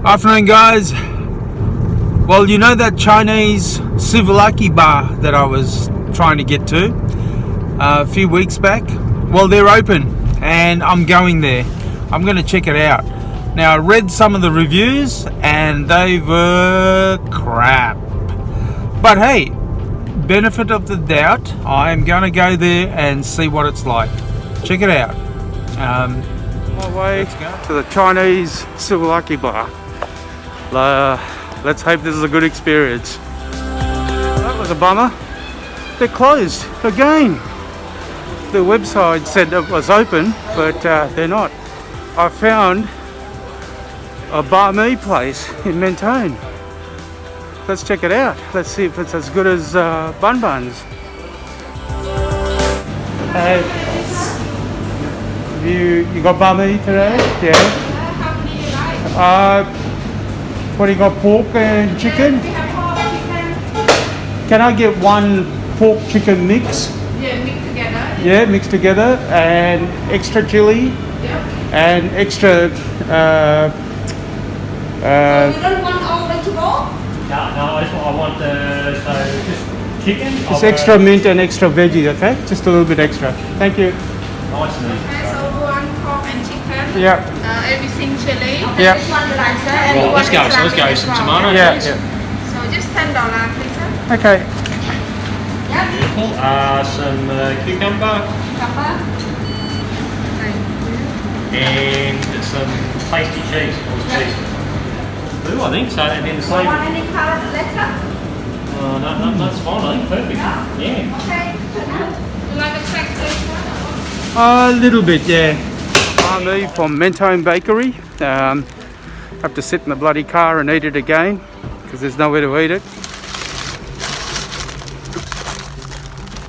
Afternoon, guys. Well, you know that Chinese souvlaki bar that I was trying to get to a few weeks back? Well, they're open and I'm going there. I'm going to check it out. Now, I read some of the reviews and they were crap. But hey, benefit of the doubt, I am going to go there and see what it's like. Check it out. My way to the Chinese souvlaki bar. Let's hope this is a good experience. That was a bummer. They're closed again. The website said it was open, but they're not. I found a banh mi place in Mentone. Let's check it out. Let's see if it's as good as bun buns. You got banh mi today? Yeah. How many do you like? What do you got? Pork and chicken? We have pork, chicken. Can I get one pork chicken mix? Yeah, mixed together. Yeah, mixed together, and extra chili, Yep. and extra. So you don't want all the to go? No, that's what I want. So just chicken. Just extra mint and extra veggie, okay? Just a little bit extra. Thank you. Nice and easy. Okay, so one pork and chicken. Yeah. Everything chili. Yeah. This one lighter and Well, one let's go. is So let's go. lemon Some as well. tomato, Yeah. please. Yeah. So just $10, please, sir. Okay. Yep. Beautiful. Some cucumber Pepper. Thank you. and some tasty cheese. Or cheese. Blue, I think so. And then the Do you want same. any colored letter? No, that's fine. I think perfect. Yeah. Okay. You like a cracked letter? A little bit, yeah. Banh mi from Mentone Bakery. Have to sit in the bloody car and eat it again because there's nowhere to eat it.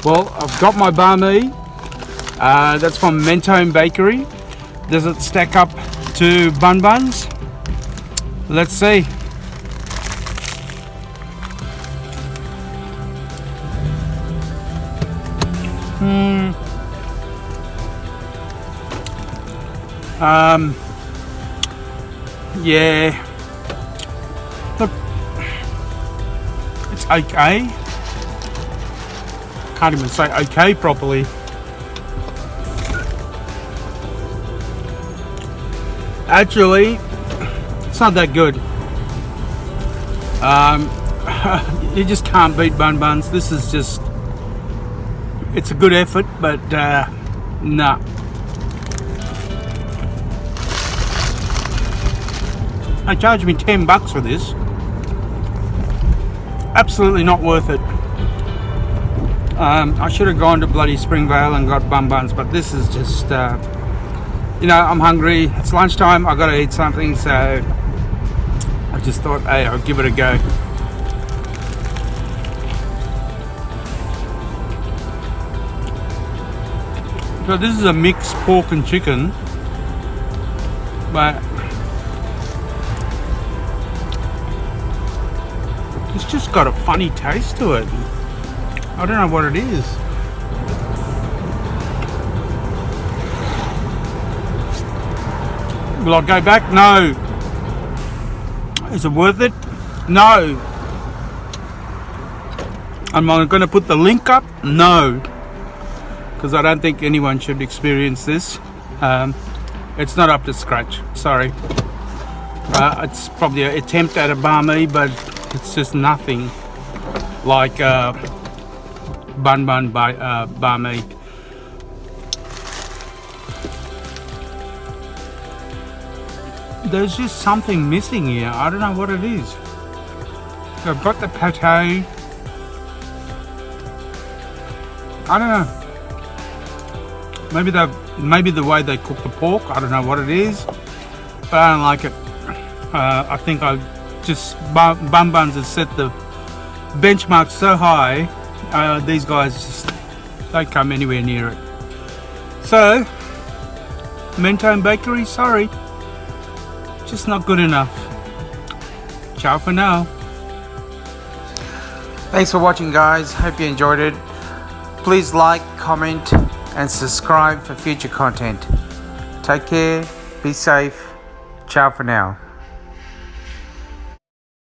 Well, I've got my banh mi. That's from Mentone Bakery. Does it stack up to bun buns? Let's see. Yeah. Look, it's okay. Can't even say okay properly. Actually, it's not that good. You just can't beat bun buns. This is just, it's a good effort, but nah. They charged me $10 for this. Absolutely not worth it. I should have gone to bloody Springvale and got bun buns, but this is just, you know, I'm hungry. It's lunchtime. I got to eat something, so I just thought, hey, I'll give it a go. So this is a mixed pork and chicken, but it's just got a funny taste to it. I don't know what it is. Will I go back? No. Is it worth it? No. Am I going to put the link up? No. Because I don't think anyone should experience this. It's not up to scratch. Sorry. It's probably an attempt at a banh mi, but it's just nothing like bun banh mi. There's just something missing here. I don't know what it is. I've got the pate. I don't know. Maybe the way they cook the pork. I don't know what it is, but I don't like it. I think bun buns have set the benchmark so high. These guys just don't come anywhere near it. So, Mentone Bakery, sorry, just not good enough. Ciao for now. Thanks for watching, guys. Hope you enjoyed it. Please like, comment and subscribe for future content. Take care, be safe. Ciao for now.